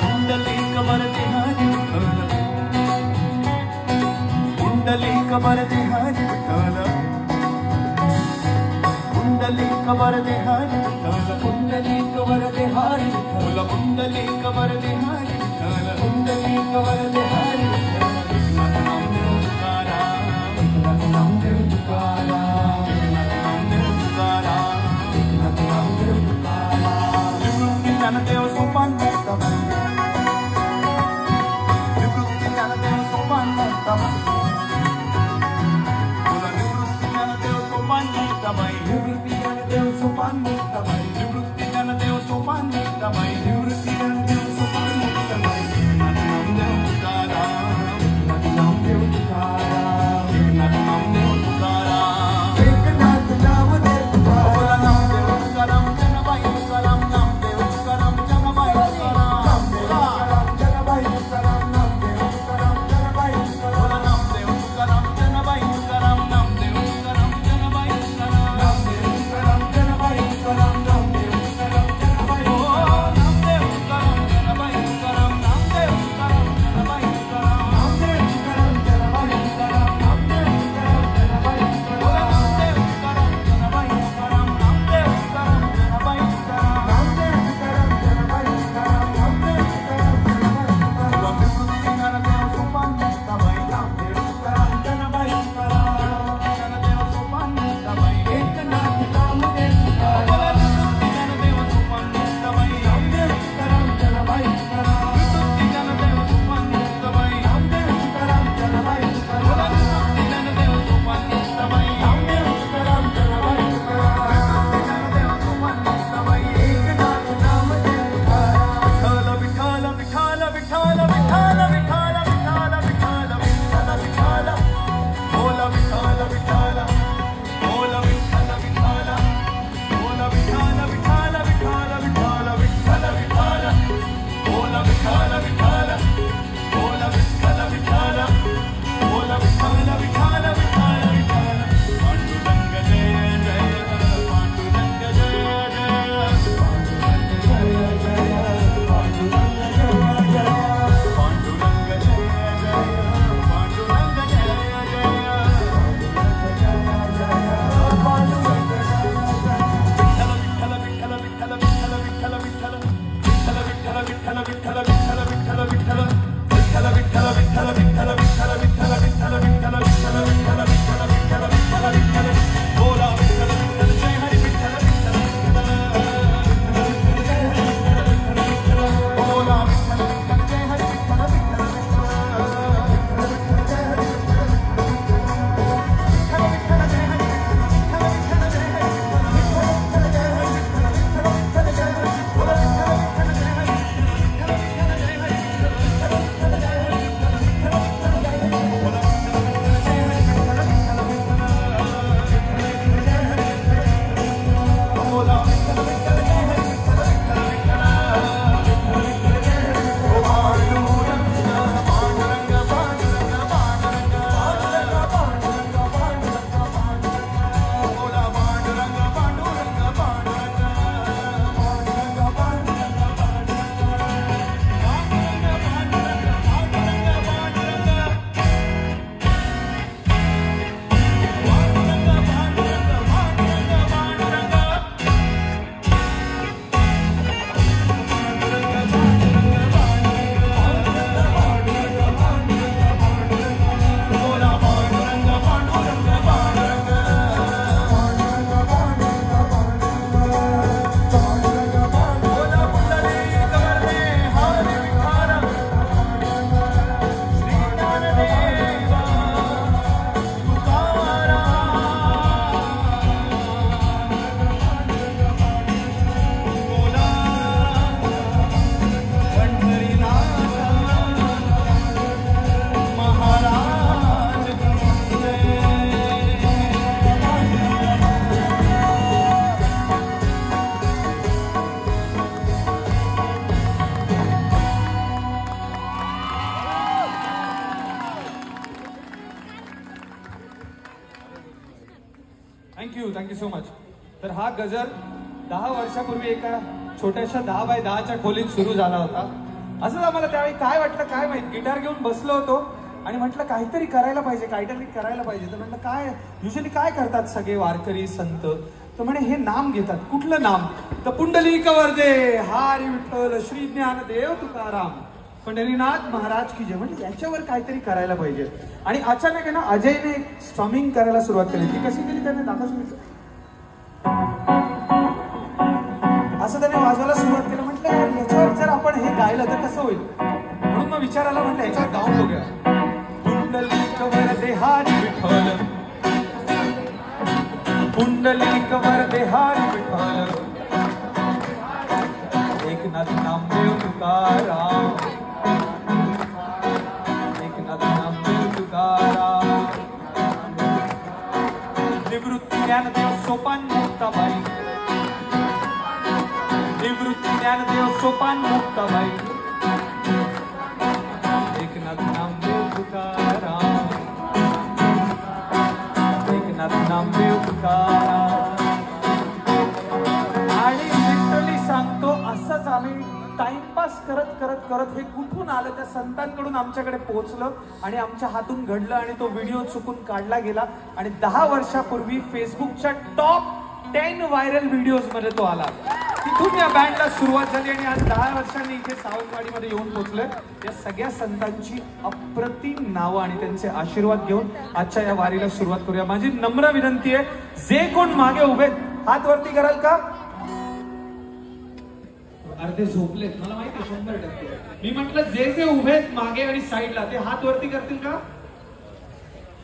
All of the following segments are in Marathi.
कुंडलिक वरदे हरी विठ्ठल कुंडलिक वरदे हरी विठ्ठल कुंडलिक वरदे हरी विठ्ठल कुंडलिक वरदे हरी विठ्ठल कुंडलिक वरदे Hari Vitthal Eknath Namdev Tukaram Eknath Namdev Tukaram Nivrutti Dnyandev Sopan Nivrutti Dnyandev Sopan Nivrutti Dnyandev Sopan Muktabai Nivrutti Dnyandev Sopan Muktabai Nivrutti Dnyandev Sopan Muktabai Namdev Tukaram thank you so much. तर हा गजर 10 वर्षापूर्वी एका छोट्याशा 10 बाय 10च्या खोलीत सुरू झाला होता. असंच आम्हाला त्यावेळी काय वाटलं काय माहित, गिटार घेऊन बसलो होतो आणि म्हटलं काहीतरी करायला पाहिजे. तर म्हटलं काय युजली काय करतात सगळे वारकरी संत, तर म्हणे हे नाम घेतात. कुठलं नाम? तर पुंडलिक वरदे हरी विठ्ठल श्री ज्ञानदेव तुकाराम पंढरीनाथ महाराज की जय. म्हणजे याच्यावर काहीतरी करायला पाहिजे. आणि अचानक आहे ना अजयने स्ट्रमिंग करायला सुरुवात केली. ती कशी केली त्याने दादा असं त्याने वाजवायला सुरुवात केलं. म्हटलं यार याच्यावर जर आपण हे गायलं तर कसं होईल, म्हणून मग विचारायला म्हटलं याच्यावर गाऊन बघूया. पुंडलिक वरदे हरी विठ्ठल पुंडलिक वरदे हरी विठ्ठल एकनाथ नामदेव तुकाराम एकनाथ नामदेव तुकाराम निवृत्ती ज्ञानदेव सोपान मुक्ताबाई निवृत्ती ज्ञानदेव सोपान मुक्ताबाई एकनाथ नामदेव तुकाराम एकनाथ नामदेव तुकाराम. आणि लिटरली सांगतो असंच आम्ही टाइमपास करत करत करत हे कुठून आलं त्या संतांकडून आमच्याकडे पोहोचलं आणि आमच्या हातून घडलं आणि तो व्हिडिओ चुकून काढला गेला आणि 10 वर्षापूर्वी फेसबुकच्या टॉप 10 व्हायरल व्हिडिओज मध्ये तो आला. तिथून या बँडला सुरुवात झाली आणि आज 10 वर्षांनी इथे सावंतवाडीमध्ये येऊन पोहोचलोय. या सगळ्या संतांची अप्रतिम नावं आणि त्यांचे आशीर्वाद घेऊन आजच्या या वारीला सुरुवात करूया. माझी नम्र विनंती आहे, जे कोण मागे उभे हात वरती कराल का? अर्धे झोपलेत मला माहिती 100%. मी म्हटलं जे जे उभेत मागे आणि साईडला ते हात वरती करतील का?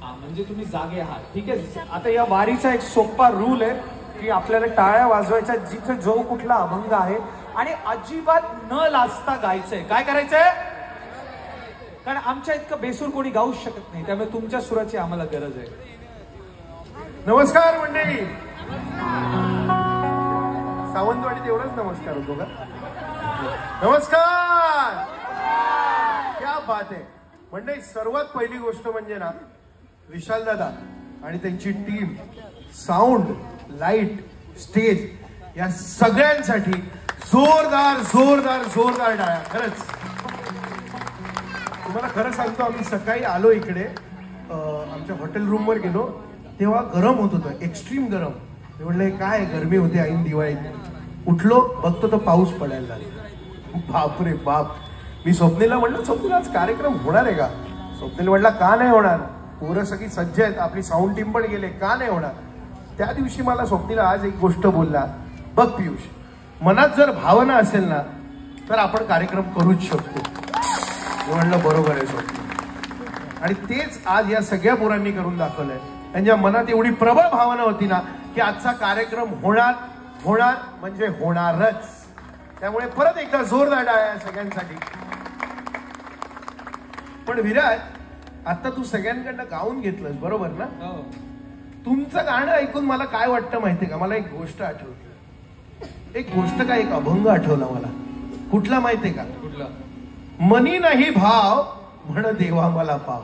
हा म्हणजे तुम्ही जागे आहात. ठीक आहे. आता या वारीचा एक सोपा रूल आहे की आपल्याला टाळ्या वाजवायच्या जिथे जो कुठला अभंग आहे आणि अजिबात न लाजता गायचंय. काय करायचंय? कारण आमच्या इतकं बेसूर कोणी गाऊच शकत नाही, त्यामुळे तुमच्या सुराची आम्हाला गरज आहे. नमस्कार मंडळी. सावंतवाडीत एवढाच नमस्कार होतो का? नमस्कार. क्या बात आहे मंडळी. सर्वात पहिली गोष्ट म्हणजे ना विशाल दादा आणि त्यांची टीम, साऊंड, लाईट, स्टेज या सगळ्यांसाठी जोरदार जोरदार जोरदार टाळ्या. खरंच तुम्हाला खरं सांगतो, आम्ही सकाळी आलो इकडे, आमच्या हॉटेल रूम वर गेलो तेव्हा गरम होत होतं, एक्स्ट्रीम गरम. मी म्हटलं काय गरमी होते ऐन दिवाळीत. उठलो बघतो तर पाऊस पडायला लागला. बापरे बाप. मी स्वप्नीला म्हटलं स्वप्नीला आज कार्यक्रम होणार आहे का? स्वप्नीला म्हटलं का नाही होणार, पोरं सगळी सज्ज आहेत, आपली साऊंड टीम पण गेले, का नाही होणार. त्या दिवशी मला स्वप्नीला आज एक गोष्ट बोलला, बघ पियुष, मनात जर भावना असेल ना तर आपण कार्यक्रम करूच शकतो. मी म्हणलं बरोबर आहे स्वप्न. आणि तेच आज या सगळ्या पोरांनी करून दाखवलंय. त्यांच्या मनात एवढी प्रबळ भावना होती ना की आजचा कार्यक्रम होणार होणार म्हणजे होणारच. त्यामुळे परत एकदा जोरदार टाळ्या सगळ्यांसाठी. पण विराज, आता तू सगळ्यांकडनं गाऊन घेतलंस बरोबर ना? तुमचं गाणं ऐकून मला काय वाटतं माहितीये का? मला एक गोष्ट आठवली. एक गोष्ट काय, एक अभंग आठवला मला. कुठला माहितीये का? कुठला? मनी नाही भाव म्हण देवा मला पाव.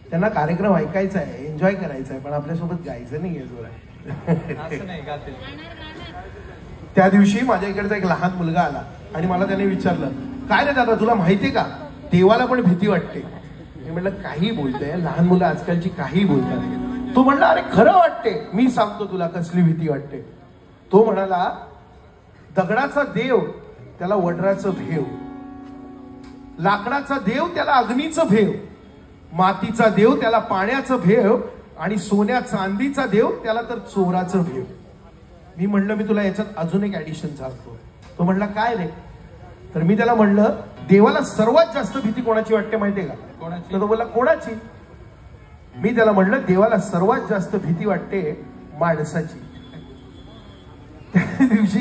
त्यांना कार्यक्रम ऐकायचा आहे, एन्जॉय करायचा आहे, पण आपल्यासोबत गायचं नाहीये जोरात. त्या दिवशी माझ्या इकडचा एक लहान मुलगा आला आणि मला त्याने विचारलं, काय रे दादा तुला माहितीये का देवाला पण भीती वाटते. मी म्हटलं काही बोलतोय, लहान मुलं आजकालची काही बोलतात. तो म्हणला अरे खरं वाटते, मी सांगतो तुला कसली भीती वाटते. तो म्हणाला दगडाचा देव त्याला वडराचं भेव, लाकडाचा देव त्याला अग्नीचं भेव, मातीचा देव त्याला पाण्याचं भेव आणि सोन्या चांदीचा देव त्याला तर चोराचं भेव. मी म्हणलं मी तुला याच्यात अजून एक ऍडिशन सांगतो. तो म्हणला काय रे? तर मी त्याला म्हणलं देवाला सर्वात जास्त भीती कोणाची वाटते माहितीये का? कोणाची? तर तो बोलला कोणाची? मी त्याला म्हणलं देवाला सर्वात जास्त भीती वाटते माणसाची. त्या दिवशी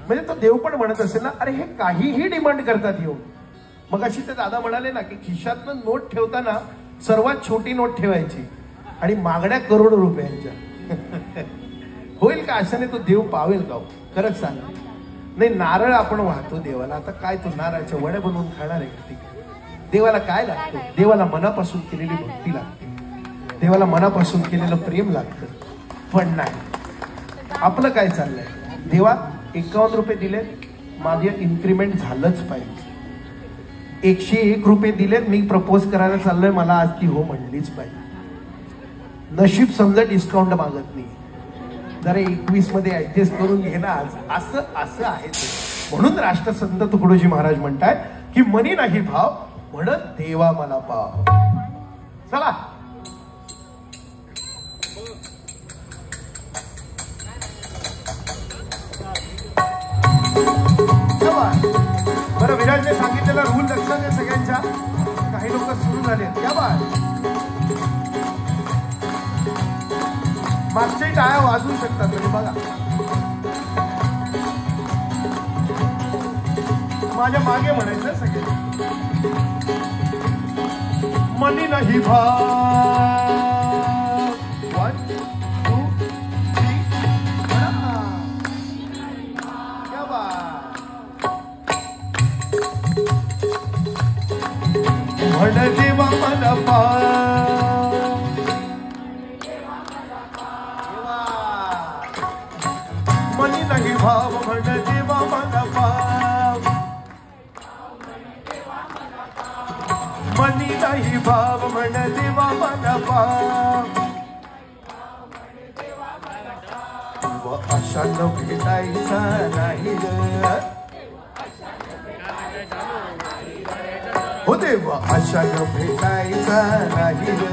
म्हणजे तो देव पण म्हणत असेल ना अरे हे काहीही डिमांड करतात येऊन. मग अशी ते दादा म्हणाले ना की खिशातनं नोट ठेवताना सर्वात छोटी नोट ठेवायची आणि मागण्या करोडो रुपयांच्या. होईल का अशाने तो देव पावेल का? खरंच सांग. नाही नारळ आपण वाहतो देवाला, आता काय तो नारळाच्या वड्या बनवून खाणार आहे का? देवाला काय लागतं? देवाला मनापासून केलेली भक्ती लागते, देवाला मनापासून केलेलं प्रेम लागतं. पण नाही. आपलं काय चाललंय, देवा 51 रुपये दिले, माझे इन्क्रीमेंट झालंच पाहिजे. 101 रुपये दिलेत, मी प्रपोज करायला चाललोय, मला आज ती हो म्हणलीच पाहिजे. नशीब समजा डिस्काउंट मागत नाही, जरा 21 मध्ये ऍडजस्ट करून घे ना आज, असं आहे ते. म्हणून राष्ट्रसंत तुकडोजी महाराज म्हणतात की मनी नाही भाव, म्हणत देवा मला पाव. चला बरं, विराजने सांगितलेला रूल लक्षात आहे सगळ्यांच्या. काही लोक सुरू झाले या बा, मागच्याही टाळ्या वाजवू शकतात तुम्ही बघा. माझ्या मागे म्हणायचं सगळे, मनी नाही भाव. 1 2 3 क्या बात. म्हण देवा मला पाव, मनी नाही भाव, म्हण देवा मला पाव. मनी नाही भाव, म्हण देवा मला पाव. व अशानं भेटायचा नाही ग, हो देवा अशानं भेटायचा नाही ग.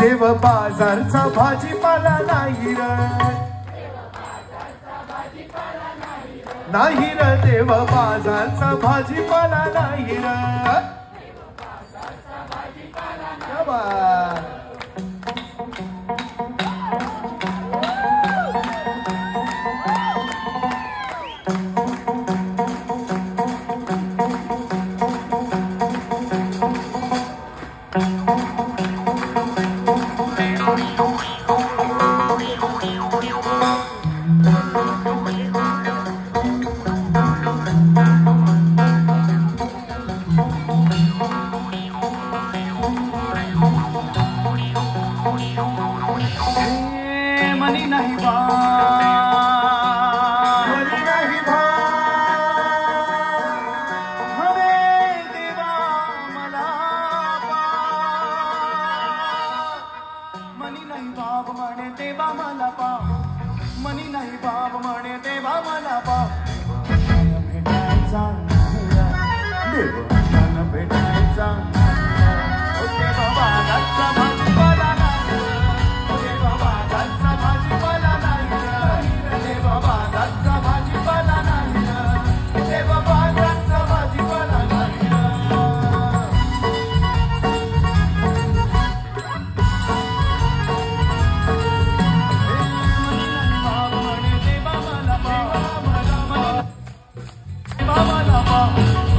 देव बाजारचा भाजीपाला नाही र, नाही र. देव बाजारचा भाजीपाला नाही र. क्या बात. मनी नाही भाव, मनी नाही भाव, हवे देवा मला पाव. मनी नाही भाव म्हणे देवा मला पाव, मनी नाही भाव म्हणे देवा मला पाव. भेटायचा देवा भेटायचा देवा बाजारचा भाजीपाला नाही, देवा बाजारचा भाजीपाला नाही, देवा बाजारचा भाजीपाला नाही, देवा बाजारचा भाजीपाला नाही. भाव म्हणे देवा मला पाव, देवा मला पाव.